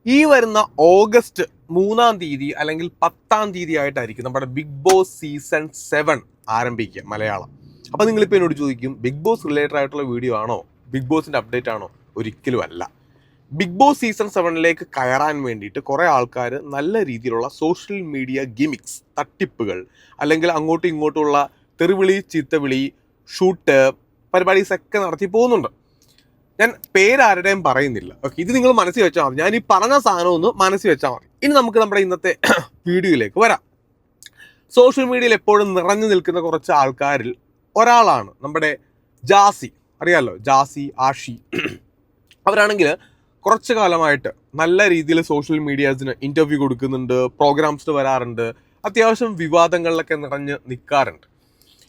ഈ വരുന്ന ഓഗസ്റ്റ് 3-ാം തീയതി അല്ലെങ്കിൽ 10-ാം തീയതി ആയിട്ടായിരിക്കും നമ്മുടെ ബിഗ് ബോസ് സീസൺ 7 ആരംഭിക്കുക മലയാളം. അപ്പോൾ നിങ്ങളിപ്പോൾ എന്നോട് ചോദിക്കും, ബിഗ് ബോസ് റിലേറ്റഡ് ആയിട്ടുള്ള വീഡിയോ ആണോ, ബിഗ് ബോസിൻ്റെ അപ്ഡേറ്റ് ആണോ? ഒരിക്കലും അല്ല. ബിഗ് ബോസ് സീസൺ 7ലേക്ക് കയറാൻ വേണ്ടിയിട്ട് കുറേ ആൾക്കാർ നല്ല രീതിയിലുള്ള സോഷ്യൽ മീഡിയ ഗിമിക്സ്, തട്ടിപ്പുകൾ, അല്ലെങ്കിൽ അങ്ങോട്ടും ഇങ്ങോട്ടുമുള്ള തെറിവിളി, ചീത്തവിളി, ഷൂട്ട് പരിപാടീസൊക്കെ നടത്തി പോകുന്നുണ്ട്. ഞാൻ പേരാരുടെയും പറയുന്നില്ല. ഓക്കെ, ഇത് നിങ്ങൾ മനസ്സിൽ വെച്ചാൽ മതി. ഞാൻ ഈ പറഞ്ഞ സാധനം ഒന്ന് മനസ്സിൽ വെച്ചാൽ മതി. ഇനി നമുക്ക് നമ്മുടെ ഇന്നത്തെ വീഡിയോയിലേക്ക് വരാം. സോഷ്യൽ മീഡിയയിൽ എപ്പോഴും നിറഞ്ഞു നിൽക്കുന്ന കുറച്ച് ആൾക്കാരിൽ ഒരാളാണ് നമ്മുടെ ജാസി. അറിയാമല്ലോ, ജാസി, ആഷി. അവരാണെങ്കിൽ കുറച്ച് കാലമായിട്ട് നല്ല രീതിയിൽ സോഷ്യൽ മീഡിയാസിന് ഇൻ്റർവ്യൂ കൊടുക്കുന്നുണ്ട്, പ്രോഗ്രാംസിന് വരാറുണ്ട്, അത്യാവശ്യം വിവാദങ്ങളിലൊക്കെ നിറഞ്ഞ് നിൽക്കാറുണ്ട്.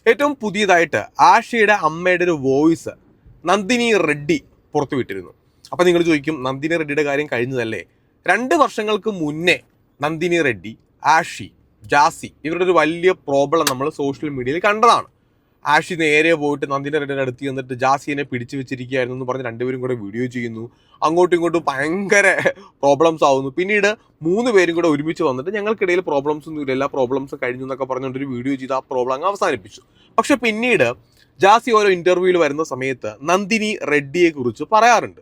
ഏറ്റവും പുതിയതായിട്ട് ആഷിയുടെ അമ്മയുടെ ഒരു വോയിസ് നന്ദിനി റെഡ്ഡി പുറത്തുവിട്ടിരുന്നു. അപ്പം നിങ്ങൾ ചോദിക്കും, നന്ദിനി റെഡ്ഡിയുടെ കാര്യം കഴിഞ്ഞതല്ലേ? 2 വർഷങ്ങൾക്ക് മുന്നേ നന്ദിനി റെഡ്ഡി, ആഷി, ജാസി ഇവരുടെ ഒരു വലിയ പ്രോബ്ലം നമ്മൾ സോഷ്യൽ മീഡിയയിൽ കണ്ടതാണ്. ആഷി നേരെ പോയിട്ട് നന്ദിനി റെഡ്ഡിയുടെ അടുത്ത് ചെന്നിട്ട് ജാസിനെ പിടിച്ചു വെച്ചിരിക്കുകയായിരുന്നു എന്ന് പറഞ്ഞ് രണ്ടുപേരും കൂടെ വീഡിയോ ചെയ്യുന്നു. അങ്ങോട്ടും ഇങ്ങോട്ടും ഭയങ്കര പ്രോബ്ലംസ് ആവുന്നു. പിന്നീട് 3 പേരും കൂടെ ഒരുമിച്ച് വന്നിട്ട് ഞങ്ങൾക്കിടയിൽ പ്രോബ്ലംസ് ഒന്നും ഇല്ല, എല്ലാ പ്രോബ്ലംസും കഴിഞ്ഞു എന്നൊക്കെ പറഞ്ഞുകൊണ്ടൊരു വീഡിയോ ചെയ്ത് ആ പ്രോബ്ലം അങ്ങ് അവസാനിപ്പിച്ചു. പക്ഷെ പിന്നീട് ജാസി ഓരോ ഇന്റർവ്യൂവിൽ വരുന്ന സമയത്ത് നന്ദിനി റെഡ്ഡിയെ കുറിച്ച് പറയാറുണ്ട്.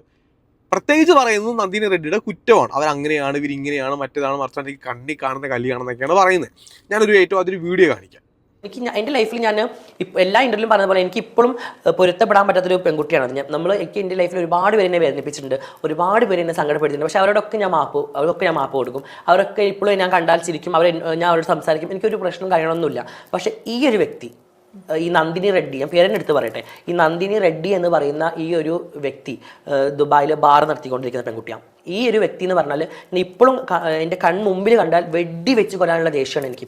പ്രത്യേകിച്ച് പറയുന്നത് നന്ദിനി റെഡ്ഡിയുടെ കുറ്റമാണ്. അവരങ്ങനെയാണ്, ഇവരിങ്ങനെയാണ്, മറ്റേതാണ്, മറിച്ചാണ്, കണ്ണി കാണുന്ന കല്യാണെന്നൊക്കെയാണ് പറയുന്നത്. ഞാനൊരു അതൊരു വീഡിയോ കാണിക്കാം. എനിക്ക് എൻ്റെ ലൈഫിൽ ഞാൻ എല്ലാ ഇന്റർവ്യൂലും പറഞ്ഞ പോലെ എനിക്ക് ഇപ്പോഴും പൊരുത്തപ്പെടാൻ പറ്റാത്തൊരു പെൺകുട്ടിയാണ് ഞാൻ. എനിക്ക് എൻ്റെ ലൈഫിൽ ഒരുപാട് പേര് എന്നെ വേദനിപ്പിച്ചിട്ടുണ്ട്, ഒരുപാട് പേര് എന്നെ സങ്കടപ്പെടുത്തിയിട്ടുണ്ട്. പക്ഷെ അവരോടൊക്കെ ഞാൻ മാപ്പ് കൊടുക്കും. അവരൊക്കെ ഇപ്പോഴും ഞാൻ കണ്ടാൽ ചിരിക്കും, ഞാൻ അവരോട് സംസാരിക്കും, എനിക്കൊരു പ്രശ്നം കാര്യങ്ങളൊന്നുമില്ല. പക്ഷെ ഈ ഒരു വ്യക്തി, ഈ നന്ദിനി റെഡ്ഡി, ഞാൻ പേരെടുത്ത് പറയട്ടെ, ഈ നന്ദിനി റെഡ്ഡി എന്ന് പറയുന്ന ഈ ഒരു വ്യക്തി ദുബായിൽ ബാർ നടത്തിക്കൊണ്ടിരിക്കുന്ന പെൺകുട്ടിയാണ്. ഈ ഒരു വ്യക്തി എന്ന് പറഞ്ഞാൽ ഇപ്പോഴും എൻ്റെ കൺമുമ്പിൽ കണ്ടാൽ വെടി വെച്ച് കൊല്ലാനുള്ള ദേഷ്യമാണ് എനിക്ക്.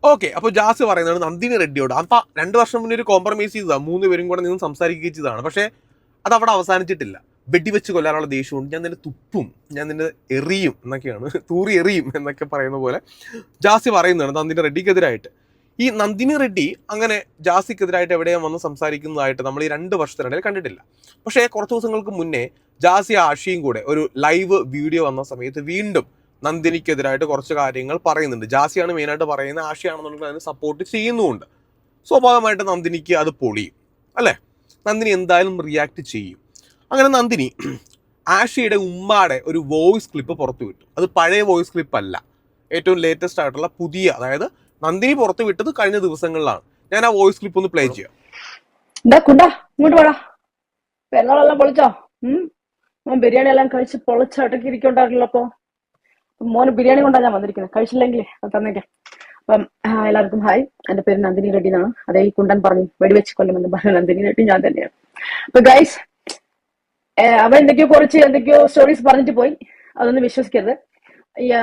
ഓക്കെ, അപ്പോൾ ജാസ് പറയുന്നത് നന്ദിനി റെഡ്ഡിയോട് അപ്പം 2 വർഷം മുന്നേ ഒരു കോംപ്രമൈസ് ചെയ്തതാണ്, 3 പേരും കൂടെ നിന്ന് സംസാരിക്കുകയും ചെയ്തതാണ്. പക്ഷേ അത് അവിടെ അവസാനിച്ചിട്ടില്ല. വെടിവെച്ച് കൊല്ലാനുള്ള ദേഷ്യമുണ്ട്, ഞാൻ നിന്നെ തുപ്പും, ഞാൻ നിന്നെ എറിയും എന്നൊക്കെയാണ്, തൂറി എറിയും എന്നൊക്കെ പറയുന്ന പോലെ ജാസി പറയുന്നതാണ് നന്ദിനി റെഡ്ഡിക്കെതിരായിട്ട്. ഈ നന്ദിനി റെഡ്ഡി അങ്ങനെ ജാസിക്കെതിരായിട്ട് എവിടെയും വന്ന് സംസാരിക്കുന്നതായിട്ട് നമ്മൾ ഈ 2 വർഷത്തിനിടയിൽ കണ്ടിട്ടില്ല. പക്ഷേ കുറച്ച് ദിവസങ്ങൾക്ക് മുന്നേ ജാസി ആഷിയും കൂടെ ഒരു ലൈവ് വീഡിയോ വന്ന സമയത്ത് വീണ്ടും നന്ദിനിക്കെതിരായിട്ട് കുറച്ച് കാര്യങ്ങൾ പറയുന്നുണ്ട്. ജാസിയാണ് മെയിനായിട്ട് പറയുന്നത്, ആഷിയാണെന്നുണ്ടെങ്കിൽ അതിന് സപ്പോർട്ട് ചെയ്യുന്നുമുണ്ട്. സ്വാഭാവികമായിട്ട് നന്ദിനിക്ക് അത് പൊളിയും അല്ലേ? നന്ദിനി എന്തായാലും റിയാക്ട് ചെയ്യും. അങ്ങനെ നന്ദിനി ആഷിയുടെ ഉമ്മാടെ ഒരു വോയിസ് ക്ലിപ്പ് പുറത്തു വിട്ടു. അത് പഴയ വോയിസ് ക്ലിപ്പ് അല്ല, ഏറ്റവും ലേറ്റസ്റ്റ് ആയിട്ടുള്ള പുതിയ, അതായത് നന്ദിനി പുറത്തു വിട്ടത് കഴിഞ്ഞ ദിവസങ്ങളിലാണ്. ഞാൻ ആ വോയിസ് ക്ലിപ്പ് ഒന്ന് പ്ലേ ചെയ്യാം. ഇങ്ങോട്ട് പോടാ, പെരുന്നാളെല്ലാം പൊളിച്ചോ? ബിരിയാണി എല്ലാം കഴിച്ച് പൊളിച്ചടക്കി ഇരിക്കണ്ടായിരുന്നല്ലോ. അപ്പൊ മോന് ബിരിയാണി കൊണ്ടാണ് ഞാൻ വന്നിരിക്കുന്നത്, കഴിച്ചില്ലെങ്കിൽ അത് തന്നേക്കാം. അപ്പം എല്ലാവർക്കും ഹായ്, എന്റെ പേര് നന്ദിനി റെഡ്ഡി എന്നാണ്. അതേ ഈ കുണ്ടൻ പറഞ്ഞു വെടിവെച്ച് കൊല്ലുമെന്ന് പറഞ്ഞ നന്ദിനി റെഡ്ഡി ഞാൻ തന്നെയാണ്. അപ്പൊ ഗൈസ്, അവൻ എന്തൊക്കെയോ സ്റ്റോറീസ് പറഞ്ഞിട്ട് പോയി, അതൊന്നും വിശ്വസിക്കരുത്.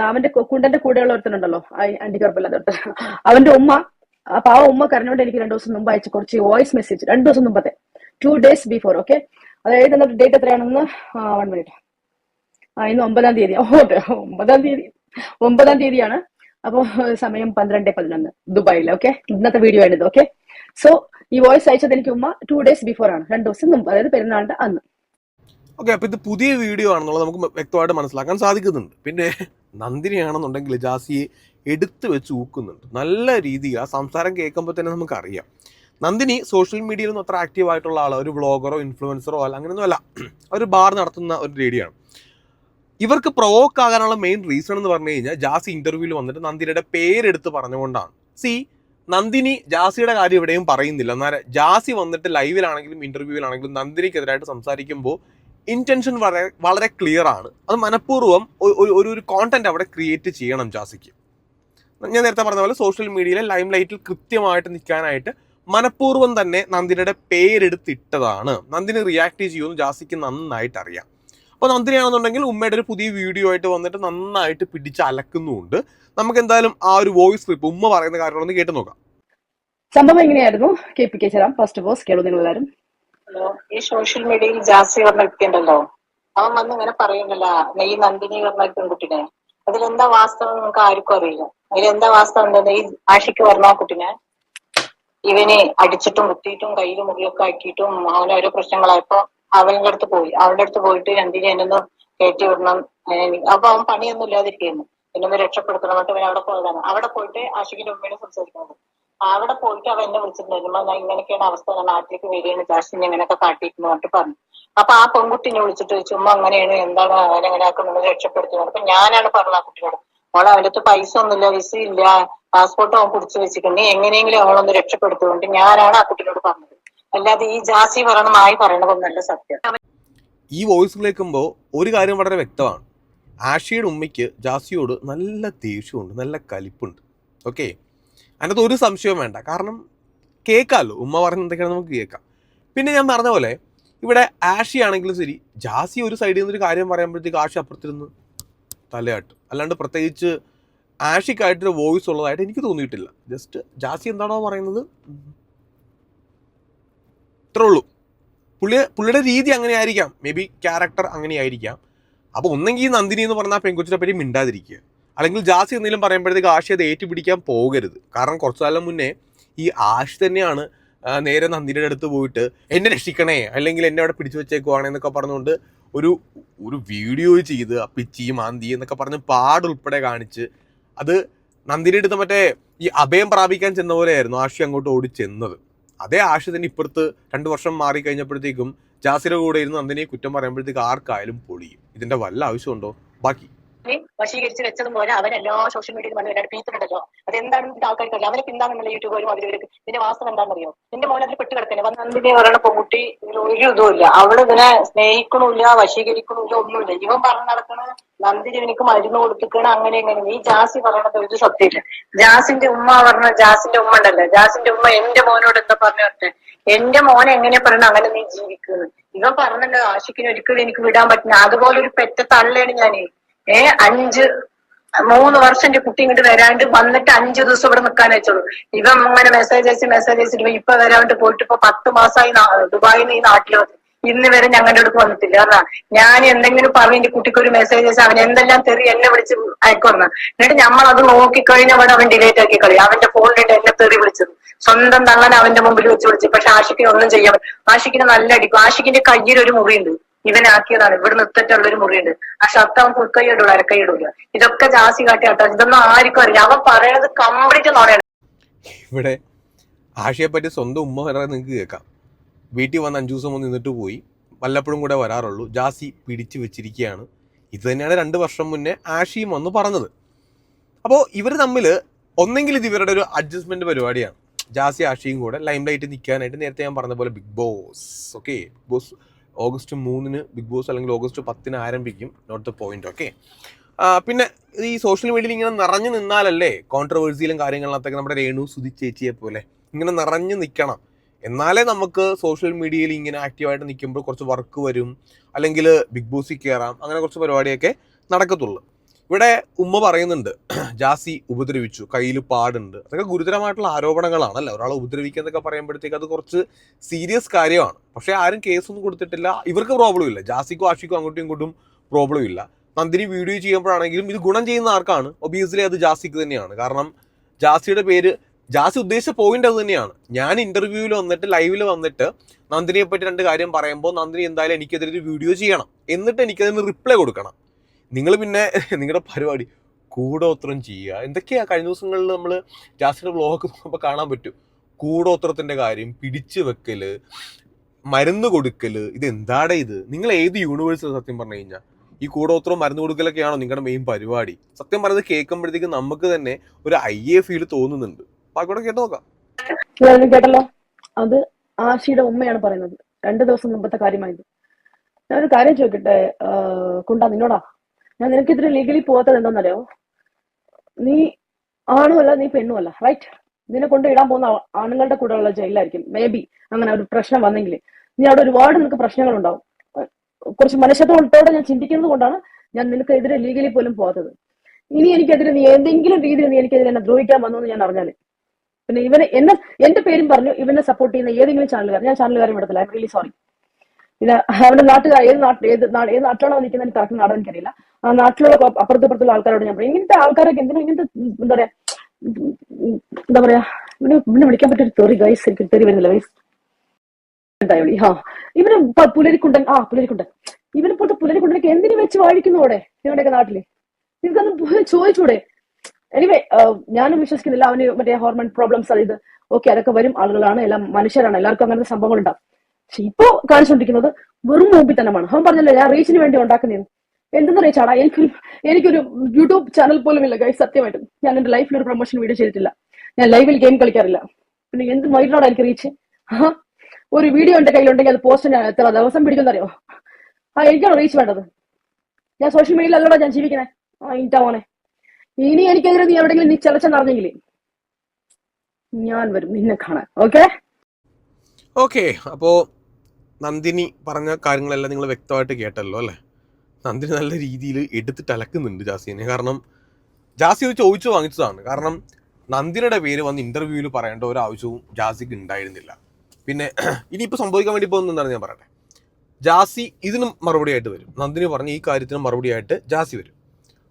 അവന്റെ കുണ്ടന്റെ കൂടെയുള്ള ഒരുത്തനുണ്ടല്ലോ, അണ്ടിക്കുറപ്പില്ലാത്ത അവന്റെ ഉമ്മ, അപ്പൊ ആ ഉമ്മ കരഞ്ഞോണ്ട് എനിക്ക് 2 ദിവസം മുമ്പ് അയച്ചു കുറച്ച് വോയിസ് മെസ്സേജ്. 2 ദിവസം മുമ്പത്തെ, 2 days ബിഫോർ. ഓക്കെ, അതായത് ഡേറ്റ് എത്രയാണെന്ന് 1 മിനിറ്റ്. ഇന്ന് 9-ാം തീയതി. 9-ാം തീയതിയാണ്. അപ്പൊ സമയം 12:11 ദുബായിൽ. ഓക്കെ, ഇന്നത്തെ വീഡിയോ ആണിത്. ഓക്കെ, സോ ഈ വോയിസ് അയച്ചത് എനിക്ക് ഉമ്മ 2 days ബിഫോർ ആണ്, 2 ദിവസം മുമ്പ്, അതായത് പെരുന്നാളിന്റെ അന്ന്. ഓക്കെ, അപ്പോൾ ഇത് പുതിയ വീഡിയോ ആണെന്നുള്ളത് നമുക്ക് വ്യക്തമായിട്ട് മനസ്സിലാക്കാൻ സാധിക്കുന്നുണ്ട്. പിന്നെ നന്ദിനിയാണെന്നുണ്ടെങ്കിൽ ജാസിയെ എടുത്തു വെച്ച് ഊക്കുന്നുണ്ട് നല്ല രീതിയിൽ. ആ സംസാരം കേൾക്കുമ്പോൾ തന്നെ നമുക്കറിയാം നന്ദിനി സോഷ്യൽ മീഡിയയിലൊന്നും അത്ര ആക്റ്റീവ് ആയിട്ടുള്ള ആളോ, ഒരു വ്ളോഗറോ ഇൻഫ്ലുവൻസറോ അല്ല, അങ്ങനെയൊന്നും അല്ല. ഒരു ബാർ നടത്തുന്ന ഒരു ലേഡിയാണ്. ഇവർക്ക് പ്രൊവോക്ക് ആകാനുള്ള മെയിൻ റീസൺ എന്ന് പറഞ്ഞു കഴിഞ്ഞാൽ ജാസി ഇന്റർവ്യൂവിൽ വന്നിട്ട് നന്ദിനിയുടെ പേരെടുത്ത് പറഞ്ഞുകൊണ്ടാണ്. നന്ദിനി ജാസിയുടെ കാര്യം എവിടെയും പറയുന്നില്ല. എന്നാൽ ജാസി വന്നിട്ട് ലൈവിലാണെങ്കിലും ഇന്റർവ്യൂവിലാണെങ്കിലും നന്ദിനിക്കെതിരായിട്ട് സംസാരിക്കുമ്പോൾ ഇന്റൻഷൻ വളരെ ക്ലിയർ ആണ്. അത് മനഃപൂർവ്വം ഒരു കോണ്ടന്റ് അവിടെ ക്രിയേറ്റ് ചെയ്യണം ജാസിക്ക്. ഞാൻ നേരത്തെ പറഞ്ഞ പോലെ സോഷ്യൽ മീഡിയയിലെ ലൈം ലൈറ്റിൽ കൃത്യമായിട്ട് നിൽക്കാനായിട്ട് മനഃപൂർവ്വം തന്നെ നന്ദിനിയുടെ പേരെടുത്തിട്ടതാണ്. നന്ദിനി റിയാക്ട് ചെയ്യുമെന്ന് ജാസിക്ക് നന്നായിട്ട് അറിയാം. അപ്പോൾ നന്ദിനിയാണെന്നുണ്ടെങ്കിൽ ഉമ്മയുടെ ഒരു പുതിയ വീഡിയോ ആയിട്ട് വന്നിട്ട് നന്നായിട്ട് പിടിച്ച് അലക്കുന്നുണ്ട്. നമുക്ക് എന്തായാലും ആ ഒരു വോയിസ് ക്ലിപ്പ് ഉമ്മ പറയുന്ന കാര്യങ്ങളൊന്ന് കേട്ട് നോക്കാം. സംഭവം എങ്ങനെയായിരുന്നു കേൾപ്പിക്കാൻ ചേരാം. ഫസ്റ്റ് ഓഫ് ഓൾ കേളു നിങ്ങൾ എല്ലാവരും. ഈ സോഷ്യൽ മീഡിയയിൽ ജാസി പറഞ്ഞ വ്യക്തിയുണ്ടല്ലോ, അവൻ വന്ന് ഇങ്ങനെ പറയുന്നില്ല ഈ നന്ദിനി പറഞ്ഞ പെൺകുട്ടിനെ, അതിലെന്താ വാസ്തവം നമുക്ക് ആർക്കും അറിയില്ല. അതിലെന്താ വാസ്തവം എന്താ? ഈ ആഷിക്ക് പറഞ്ഞ കുട്ടിനെ ഇവന് അടിച്ചിട്ടും കുത്തിയിട്ടും കയ്യിലും മുറിയൊക്കെ ആക്കിയിട്ടും അവന് ഓരോ പ്രശ്നങ്ങളായപ്പോ അവളുടെ അടുത്ത് പോയിട്ട് നന്ദിനി എന്നൊന്ന് കയറ്റി വിടണം. അപ്പൊ അവൻ പണിയൊന്നും ഇല്ലാതിരിക്കുന്നു. പിന്നെ ഒന്ന് രക്ഷപ്പെടുത്തണം എന്നിട്ട് പിന്നെ അവിടെ പോയതാണ്. അവിടെ പോയിട്ട് ആഷിഖിന്റെ ഉമ്മയോട് സംസാരിക്കുന്നത്. അവിടെ പോയിട്ട് അവൻ എന്നെ വിളിച്ചിട്ടുണ്ടായിരുന്നു, ഞാൻ ഇങ്ങനെയൊക്കെയാണ് അവസ്ഥ, ഞാൻ നാട്ടിലേക്ക് വരികയാണ്, ജാസ്റ്റിനെ ഇങ്ങനെയൊക്കെ കാട്ടിയിരിക്കുന്നു എന്നിട്ട് പറഞ്ഞു. അപ്പൊ ആ പെൺകുട്ടിനെ വിളിച്ചിട്ട് ചുമ്മാ അങ്ങനെയാണ്, എന്താണ് അവനെങ്ങനെ ആക്കുന്നത്, രക്ഷപ്പെടുത്തുന്നത്. അപ്പൊ ഞാനാണ് പറഞ്ഞത് ആ കുട്ടിയോട്, മോളെ അവൻ്റെ അടുത്ത് പൈസ ഒന്നുമില്ല, വിസ ഇല്ല, പാസ്പോർട്ട് അവൻ പിടിച്ചു വെച്ചിട്ടുണ്ട്, നീ എങ്ങനെയെങ്കിലും അവളൊന്ന് രക്ഷപ്പെടുത്തുകൊണ്ട് ഞാനാണ് ആ കുട്ടിയോട് പറഞ്ഞത്. അല്ലാതെ ഈ ജാസി പറയണ മായി പറയണതൊന്നല്ല സത്യം. ഈ വോയിസ് കേൾക്കുമ്പോൾ ഒരു കാര്യം വളരെ വ്യക്തമാണ്. ആഷിയുടെ ഉമ്മയ്ക്ക് ജാസിയോട് നല്ല ദേഷ്യമുണ്ട്, നല്ല കലിപ്പുണ്ട്. ഓക്കെ, അതിനകത്ത് ഒരു സംശയവും വേണ്ട. കാരണം കേൾക്കാമല്ലോ, ഉമ്മ പറഞ്ഞ എന്തൊക്കെയാണ് നമുക്ക് കേൾക്കാം. പിന്നെ ഞാൻ പറഞ്ഞ പോലെ ഇവിടെ ആഷി ആണെങ്കിലും ശരി, ജാസി ഒരു സൈഡിൽ നിന്നൊരു കാര്യം പറയുമ്പോഴത്തേക്ക് ആഷി അപ്പുറത്തിരുന്ന് തലയാട്ട്. അല്ലാണ്ട് പ്രത്യേകിച്ച് ആഷിക്കായിട്ടൊരു വോയിസ് ഉള്ളതായിട്ട് എനിക്ക് തോന്നിയിട്ടില്ല. ജസ്റ്റ് ജാസി എന്താണോ പറയുന്നത് ഇത്രേ ഉള്ളൂ. പുള്ളിയുടെ രീതി അങ്ങനെ ആയിരിക്കാം, മേ ബി ക്യാരക്ടർ അങ്ങനെയായിരിക്കാം. അപ്പോൾ ഒന്നെങ്കിൽ നന്ദിനി എന്ന് പറഞ്ഞാൽ പെൺകൊച്ചിനെ പറ്റി മിണ്ടാതിരിക്കുക, അല്ലെങ്കിൽ ജാസി എന്തെങ്കിലും പറയുമ്പോഴത്തേക്ക് ആഷി അത് ഏറ്റുപിടിക്കാൻ പോകരുത്. കാരണം കുറച്ചു കാലം മുന്നേ ഈ ആഷി തന്നെയാണ് നേരെ നന്ദിനിയുടെ അടുത്ത് പോയിട്ട് എന്നെ രക്ഷിക്കണേ, അല്ലെങ്കിൽ എന്നെ അവിടെ പിടിച്ചു വെച്ചേക്കുവാണെന്നൊക്കെ പറഞ്ഞുകൊണ്ട് ഒരു വീഡിയോ ചെയ്ത് പിച്ചി മാന്തി എന്നൊക്കെ പറഞ്ഞ് പാടുൾപ്പെടെ കാണിച്ച് അത് നന്ദിനി എടുത്ത് മറ്റേ ഈ അഭയം പ്രാപിക്കാൻ ചെന്ന പോലെയായിരുന്നു ആഷി അങ്ങോട്ട് ഓടി ചെന്നത്. അതേ ആഷി തന്നെ ഇപ്പുറത്ത് 2 വർഷം മാറി കഴിഞ്ഞപ്പോഴത്തേക്കും ജാസിയുടെ കൂടെ ഇരുന്ന് നന്ദിനിയെ കുറ്റം പറയുമ്പോഴത്തേക്ക് ആർക്കായാലും പൊളിയും. ഇതിന്റെ വല്ല ആവശ്യമുണ്ടോ? ബാക്കി വശീകരിച്ച് വെച്ചതും പോലെ അവൻ എല്ലാ സോഷ്യൽ മീഡിയയിൽ വന്ന് വരാണ്ട് പീത്തുണ്ടല്ലോ. അതെന്താണ് ആൾക്കാർക്കല്ല, അവനെ പിന്താണെന്നുള്ള യൂട്യൂബുകാരും അതിലേക്ക്. ഇതിന്റെ വാസ്തവം എന്താണെന്നറിയോ? എന്റെ മോൻ അതിൽ പെട്ട് കിടക്കണേ. നന്ദിനി പറയുന്ന പെൺകുട്ടി ഒരു ഇതുമില്ല, അവള് ഇതിനെ സ്നേഹിക്കണില്ല, വശീകരിക്കണില്ല, ഒന്നുമില്ല. ഇവൻ പറഞ്ഞു നടക്കണ നന്ദിനി എനിക്ക് മരുന്ന് കൊടുത്തിക്കണ അങ്ങനെ എങ്ങനെ. ഈ ജാസി പറയണത് ഒരു സത്യമില്ല. ജാസിന്റെ ഉമ്മ പറഞ്ഞ, ജാസിന്റെ ഉമ്മ ഉണ്ടല്ലോ, ജാസിന്റെ ഉമ്മ എന്റെ മോനോട് എന്താ പറഞ്ഞു, എന്റെ മോനെ എങ്ങനെ പറയണ അങ്ങനെ നീ ജീവിക്കുന്നു. ഇവൻ പറഞ്ഞല്ലോ ആഷിക്കിന് ഒരിക്കലും എനിക്ക് വിടാൻ പറ്റില്ല. അതുപോലെ ഒരു പെറ്റ തള്ളയാണ് ഞാന്. 3 വർഷം എന്റെ കുട്ടി ഇങ്ങോട്ട് വരാണ്ട് വന്നിട്ട് 5 ദിവസം ഇവിടെ നിൽക്കാൻ വെച്ചോളൂ. ഇവൻ അങ്ങനെ മെസ്സേജ് അയച്ചിട്ട് ഇപ്പൊ വരാണ്ട് പോയിട്ട് ഇപ്പൊ 10 മാസമായി ദുബായിൽ നിന്ന് ഈ നാട്ടിൽ വന്നു. ഇന്ന് വരെ ഞങ്ങളുടെ അടുത്ത് വന്നിട്ടില്ല. കാരണം ഞാൻ എന്തെങ്കിലും പറഞ്ഞ് എന്റെ കുട്ടിക്ക് ഒരു മെസ്സേജ് അയച്ചാൽ അവൻ എന്തെല്ലാം തെറി എന്നെ വിളിച്ച് അയക്കുമെന്ന്. എന്നിട്ട് നമ്മൾ അത് നോക്കിക്കഴിഞ്ഞാൽ അവിടെ അവൻ ഡിലേറ്റ് ആക്കി കളി. അവന്റെ ഫോണിലിട്ട് എന്നെ തെറി വിളിച്ചത് സ്വന്തം തങ്ങനെ അവന്റെ മുമ്പിൽ വെച്ച് വിളിച്ചു. പക്ഷെ ആഷിക്കിനെ ഒന്നും ചെയ്യാൻ, ആഷിക്കിനെ നല്ല അടിക്കും. ആഷിക്കിന്റെ കയ്യിൽ ഒരു മുറിയുണ്ട്, ഇവനാക്കിയതാണ്. ഇവിടെ നിർത്തിട്ടുള്ള ഒരു മുറിയുണ്ട്. ആ ഷർട്ട് അവൻ ഫുൾ കൈ ഇടൂല, അരക്കൈ ഇടൂല. ഇതൊക്കെ ജാസി കാട്ടിയാട്ടോ. ഇതൊന്നും ആർക്കും അറിയില്ല. അവൻ പറയണത് കംപ്ലീറ്റ് നോണയാണ്. ഇവിടെ ആഷിയെ പറ്റി സ്വന്തം ഉമ്മ പറയാൻ നിങ്ങൾക്ക് കേൾക്കാം. വീട്ടിൽ വന്ന് 5 ദിവസം വന്ന് നിന്നിട്ട് പോയി, വല്ലപ്പോഴും കൂടെ വരാറുള്ളൂ, ജാസി പിടിച്ചു വെച്ചിരിക്കുകയാണ്. ഇത് തന്നെയാണ് 2 വർഷം മുന്നേ ആഷിയും വന്ന് പറഞ്ഞത്. അപ്പോൾ ഇവർ തമ്മിൽ ഒന്നെങ്കിൽ ഇത് ഇവരുടെ ഒരു അഡ്ജസ്റ്റ്മെന്റ് പരിപാടിയാണ്. ജാസി ആഷിയും കൂടെ ലൈം ലൈറ്റ് നിൽക്കാനായിട്ട് നേരത്തെ ഞാൻ പറഞ്ഞ പോലെ Bigg Boss. Okay, Bigg Boss August 3 Bigg Boss, അല്ലെങ്കിൽ August 10 ആരംഭിക്കും. Not the point. ഓക്കെ, പിന്നെ ഈ സോഷ്യൽ മീഡിയയിൽ ഇങ്ങനെ നിറഞ്ഞു നിന്നാലല്ലേ കോൺട്രവേഴ്സിയിലും കാര്യങ്ങളിനകത്തൊക്കെ നമ്മുടെ രേണു സുധി ചേച്ചിയെ പോലെ ഇങ്ങനെ നിറഞ്ഞു നിൽക്കണം. എന്നാലേ നമുക്ക് സോഷ്യൽ മീഡിയയിൽ ഇങ്ങനെ ആക്റ്റീവായിട്ട് നിൽക്കുമ്പോൾ കുറച്ച് വർക്ക് വരും, അല്ലെങ്കിൽ ബിഗ് ബോസിൽ കയറാം, അങ്ങനെ കുറച്ച് പരിപാടിയൊക്കെ നടക്കത്തുള്ളൂ. ഇവിടെ ഉമ്മ പറയുന്നുണ്ട് ജാസി ഉപദ്രവിച്ചു, കയ്യിൽ പാടുണ്ട്. അതൊക്കെ ഗുരുതരമായിട്ടുള്ള ആരോപണങ്ങളാണ്. അല്ല, ഒരാളെ ഉപദ്രവിക്കുക എന്നൊക്കെ പറയുമ്പോഴത്തേക്ക് അത് കുറച്ച് സീരിയസ് കാര്യമാണ്. പക്ഷേ ആരും കേസൊന്നും കൊടുത്തിട്ടില്ല, ഇവർക്ക് പ്രോബ്ലം ഇല്ല. ജാസിക്കും ആഷിക്കും അങ്ങോട്ടും ഇങ്ങോട്ടും പ്രോബ്ലം ഇല്ല. നന്ദിനി വീഡിയോ ചെയ്യുമ്പോഴാണെങ്കിലും ഇത് ഗുണം ചെയ്യുന്ന ആർക്കാണ്? ഒബിയസ്ലി അത് ജാസിക്ക് തന്നെയാണ്. കാരണം ജാസിയുടെ പേര്, ജാസി ഉദ്ദേശിച്ച പോയിന്റ് അത് തന്നെയാണ്. ഞാൻ ഇന്റർവ്യൂവിൽ വന്നിട്ട് ലൈവിൽ വന്നിട്ട് നന്ദിനിയെ പറ്റി 2 കാര്യം പറയുമ്പോൾ നന്ദിനി എന്തായാലും എനിക്കെതിരെ ഒരു വീഡിയോ ചെയ്യണം, എന്നിട്ട് എനിക്കതിന് റിപ്ലൈ കൊടുക്കണം. നിങ്ങൾ പിന്നെ നിങ്ങളുടെ പരിപാടി കൂടോത്രം ചെയ്യുക, എന്തൊക്കെയാ കഴിഞ്ഞ ദിവസങ്ങളിൽ നമ്മൾ ജാസിയുടെ വ്ളോഗൊക്കെ നോക്കുമ്പോൾ കാണാൻ പറ്റും. കൂടോത്രത്തിന്റെ കാര്യം, പിടിച്ചു വെക്കല്, മരുന്ന് കൊടുക്കല്, ഇത് എന്താടെ ഇത്? നിങ്ങൾ ഏത് യൂണിവേഴ്സിൽ സത്യം പറഞ്ഞു കഴിഞ്ഞാൽ ഈ കൂടോത്രവും മരുന്ന് കൊടുക്കലൊക്കെയാണോ നിങ്ങളുടെ മെയിൻ പരിപാടി? സത്യം പറയുന്നത് കേൾക്കുമ്പോഴത്തേക്ക് നമുക്ക് തന്നെ ഒരു IA ഫീൽ തോന്നുന്നുണ്ട്. അപ്പൊ കൂടെ കേട്ട് നോക്കാം. കേട്ടല്ലോ, അത് ആഷിയുടെ ഉമ്മയാണ് പറയുന്നത്. 2 ദിവസം മുമ്പത്തെ കാര്യമായത്. ഞാനൊരു കാര്യം ചോദിക്കട്ടെ കുണ്ടാ, നിന്നോടാ. ഞാൻ നിനക്കെതിരെ ലീഗലി പോകാത്തത് എന്താണെന്നറിയോ? നീ ആണുമല്ല, നീ പെണ്ണുമല്ല, റൈറ്റ്? നിന്നെ കൊണ്ട് ഇടാൻ പോകുന്ന ആണുങ്ങളുടെ കൂടെ ഉള്ള ജയിലായിരിക്കും. മേ ബി അങ്ങനെ ഒരു പ്രശ്നം വന്നെങ്കിൽ നീ അവിടെ ഒരുപാട് നിനക്ക് പ്രശ്നങ്ങൾ ഉണ്ടാവും. കുറച്ച് മനുഷ്യത്വത്തോടെ ഞാൻ ചിന്തിക്കുന്നത് കൊണ്ടാണ് ഞാൻ നിനക്കെതിരെ ലീഗലി പോലും പോകാത്തത്. ഇനി എനിക്കെതിരെ നീ ഏതെങ്കിലും രീതിയിൽ നീ എനിക്കെതിരെ എന്നെ ദ്രോഹിക്കാൻ വന്നു എന്ന് ഞാൻ അറിഞ്ഞാല്, പിന്നെ എന്റെ പേരും പറഞ്ഞു ഇവനെ സപ്പോർട്ട് ചെയ്യുന്ന ഏതെങ്കിലും ചാനലുകാർ, ഞാൻ ചാനലുകാരും വിടത്തില്ല. I am really sorry. പിന്നെ അവന്റെ നാട്ടുകാർ ഏത് നാട്ടിലാണോ നിൽക്കുന്ന കറക്റ്റ് നാട് എനിക്കറിയില്ല. ആ നാട്ടിലുള്ള അപ്പുറത്തുള്ള ആൾക്കാരോട് ഞാൻ പറയും, ഇങ്ങനത്തെ ആൾക്കാരൊക്കെ എന്തിനാ ഇങ്ങനത്തെ എന്താ പറയാ ഇവനെ വിളിക്കാൻ പറ്റിയൊരു തെറി ഗൈസ്, എനിക്ക് തെറി വരുന്നില്ല ഗൈസ്. ഇവന് പുലരിക്കുണ്ടൻ, പുലരിക്കുണ്ടൻ ഇവനെ പോലത്തെ പുലരെ കൊണ്ട് എനിക്ക് എന്തിനു വെച്ച് വാഴിക്കുന്നോടെ നിങ്ങളുടെയൊക്കെ നാട്ടില്? നിങ്ങൾക്കൊന്ന് പോയി ചോദിച്ചൂടെ? എനിവേ, ഞാനും വിശ്വസിക്കുന്നില്ല അവന് മറ്റേ ഹോർമോൺ പ്രോബ്ലംസ് അത് ഇത്. ഓക്കെ, അതൊക്കെ വരും. ആളുകളാണ്, എല്ലാം മനുഷ്യരാണ്, എല്ലാവർക്കും അങ്ങനത്തെ സംഭവങ്ങൾ ഉണ്ടാവും. പക്ഷെ ഇപ്പൊ കാണിച്ചുകൊണ്ടിരിക്കുന്നത് വെറും മൂപ്പിത്തനമാണ്. അവൻ പറഞ്ഞല്ലോ ഞാൻ റീച്ചിന് വേണ്ടി ഉണ്ടാക്കുന്നതെന്ന്. എന്തെന്ന് റീച്ചാടാ? എനിക്കൊരു യൂട്യൂബ് ചാനൽ പോലും ഇല്ല ഗൈസ്. സത്യമായിട്ടും ഞാൻ എന്റെ ലൈഫിൽ ഒരു പ്രൊമോഷൻ വീഡിയോ ചെയ്തിട്ടില്ല. ഞാൻ ലൈവിൽ ഗെയിം കളിക്കാറില്ല. പിന്നെ എന്ത് മൈറ്റിനോടാ എനിക്ക് റീച്ച്? ഒരു വീഡിയോ എന്റെ കയ്യിലുണ്ടെങ്കിൽ അത് പോസ്റ്റ് ഞാൻ എത്ര ദിവസം പിടിക്കുന്നറിയോ? എനിക്കാണോ റീച്ച് വേണ്ടത്? ഞാൻ സോഷ്യൽ മീഡിയയിൽ അല്ലടാ ഞാൻ ജീവിക്കണേ. ഇൻറ്റാ മോനെ, ഇനി എനിക്കെതിരെ നീ എവിടെയെങ്കിലും നീ ചെലച്ചെന്നറിഞ്ഞെങ്കിലേ ഞാൻ വരും നിന്നെ കാണാൻ. ഓക്കെ, അപ്പോൾ നന്ദിനി പറഞ്ഞ കാര്യങ്ങളെല്ലാം നിങ്ങൾ വ്യക്തമായിട്ട് കേട്ടല്ലോ അല്ലേ? നന്ദിനി നല്ല രീതിയിൽ എടുത്തിട്ട് അലക്കുന്നുണ്ട് ജാസിനെ. കാരണം ജാസി അത് ചോദിച്ചു വാങ്ങിച്ചതാണ്. കാരണം നന്ദിനിയുടെ പേര് വന്ന് ഇന്റർവ്യൂവിൽ പറയേണ്ട ഒരു ആവശ്യവും ജാസിക്ക് ഉണ്ടായിരുന്നില്ല. പിന്നെ ഇനിയിപ്പോൾ സംഭവിക്കാൻ വേണ്ടി പോകുന്നതെന്നാണ് ഞാൻ പറയട്ടെ. ജാസി ഇതിനും മറുപടി ആയിട്ട് വരും. നന്ദിനി പറഞ്ഞ ഈ കാര്യത്തിനും മറുപടി ആയിട്ട് ജാസി വരും.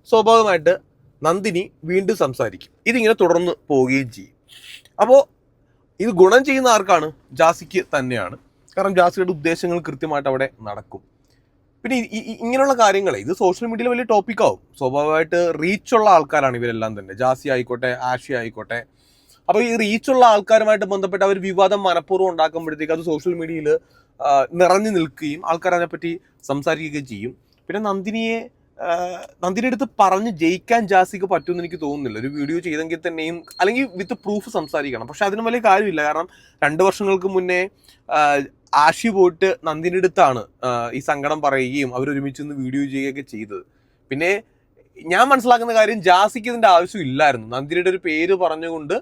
സ്വാഭാവികമായിട്ട് നന്ദിനി വീണ്ടും സംസാരിക്കും. ഇതിങ്ങനെ തുടർന്ന് പോവുകയും ചെയ്യും. അപ്പോൾ ഇത് ഗുണം ചെയ്യുന്ന ആർക്കാണ്? ജാസിക്ക് തന്നെയാണ്. കാരണം ജാസിയുടെ ഉദ്ദേശങ്ങൾ കൃത്യമായിട്ട് അവിടെ നടക്കും. പിന്നെ ഇങ്ങനെയുള്ള കാര്യങ്ങളെ ഇത് സോഷ്യൽ മീഡിയയിൽ വലിയ ടോപ്പിക്കാവും. സ്വാഭാവികമായിട്ട് റീച്ചുള്ള ആൾക്കാരാണ് ഇവരെല്ലാം തന്നെ. ജാസി ആയിക്കോട്ടെ, ആഷി ആയിക്കോട്ടെ. അപ്പോൾ ഈ റീച്ചുള്ള ആൾക്കാരുമായിട്ട് ബന്ധപ്പെട്ട് അവർ വിവാദം മനഃപൂർവ്വം ഉണ്ടാക്കുമ്പോഴത്തേക്ക് അത് സോഷ്യൽ മീഡിയയിൽ നിറഞ്ഞു നിൽക്കുകയും ആൾക്കാർ അതിനെപ്പറ്റി സംസാരിക്കുകയും ചെയ്യും. പിന്നെ നന്ദിനിയുടെ അടുത്ത് പറഞ്ഞ് ജയിക്കാൻ ജാസിക്ക് പറ്റുമെന്ന് എനിക്ക് തോന്നുന്നില്ല. ഒരു വീഡിയോ ചെയ്തെങ്കിൽ തന്നെയും അല്ലെങ്കിൽ വിത്ത് പ്രൂഫ് സംസാരിക്കണം. പക്ഷെ അതിന് വലിയ കാര്യമില്ല. കാരണം 2 വർഷങ്ങൾക്ക് മുന്നേ ആഷി പോയിട്ട് നന്ദിനിയുടെ അടുത്താണ് ഈ സങ്കടം പറയുകയും അവരൊരുമിച്ച് നിന്ന് വീഡിയോ ചെയ്യുകയൊക്കെ ചെയ്തത്. പിന്നെ ഞാൻ മനസ്സിലാക്കുന്ന കാര്യം ജാസിക്ക് ഇതിൻ്റെ ആവശ്യമില്ലായിരുന്നു. നന്ദിനിയുടെ ഒരു പേര് പറഞ്ഞുകൊണ്ട്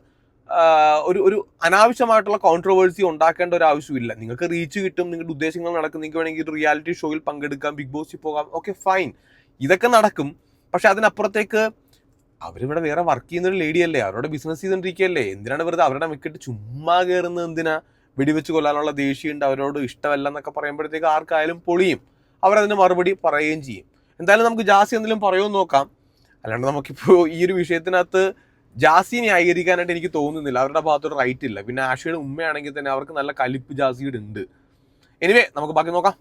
ഒരു അനാവശ്യമായിട്ടുള്ള കോൺട്രവേഴ്സി ഉണ്ടാക്കേണ്ട ഒരു ആവശ്യമില്ല. നിങ്ങൾക്ക് റീച്ച് കിട്ടും, നിങ്ങളുടെ ഉദ്ദേശങ്ങൾ നടക്കും, നിങ്ങൾക്ക് വേണമെങ്കിൽ ഒരു റിയാലിറ്റി ഷോയിൽ പങ്കെടുക്കാം, ബിഗ് ബോസിൽ പോകാം, ഓക്കെ ഫൈൻ, ഇതൊക്കെ നടക്കും. പക്ഷെ അതിനപ്പുറത്തേക്ക് അവരിവിടെ വേറെ വർക്ക് ചെയ്യുന്നൊരു ലേഡിയല്ലേ, അവരുടെ ബിസിനസ് ചെയ്തുകൊണ്ടിരിക്കുകയല്ലേ. എന്തിനാണ് വെറുതെ അവരുടെ മെക്കിട്ട് ചുമ്മാ കയറുന്നത്? എന്തിനാ? വെടിവെച്ച് കൊല്ലാനുള്ള ദേഷ്യമുണ്ട്, അവരോട് ഇഷ്ടമല്ല എന്നൊക്കെ പറയുമ്പോഴത്തേക്ക് ആർക്കായാലും പൊളിയും. അവരതിന് മറുപടി പറയുകയും ചെയ്യും. എന്തായാലും നമുക്ക് ജാസി എന്തെങ്കിലും പറയുമെന്ന് നോക്കാം. അല്ലാണ്ട് നമുക്കിപ്പോൾ ഈ ഒരു വിഷയത്തിനകത്ത് ജാസിയെ ന്യായീകരിക്കാനായിട്ട് എനിക്ക് തോന്നുന്നില്ല. അവരുടെ ഭാഗത്തൊരു റൈറ്റ് ഇല്ല. പിന്നെ ആഷയുടെ ഉമ്മയാണെങ്കിൽ തന്നെ അവർക്ക് നല്ല കലിപ്പ് ജാസിയുടെ ഉണ്ട്. എനിവേ നമുക്ക് ബാക്കി നോക്കാം.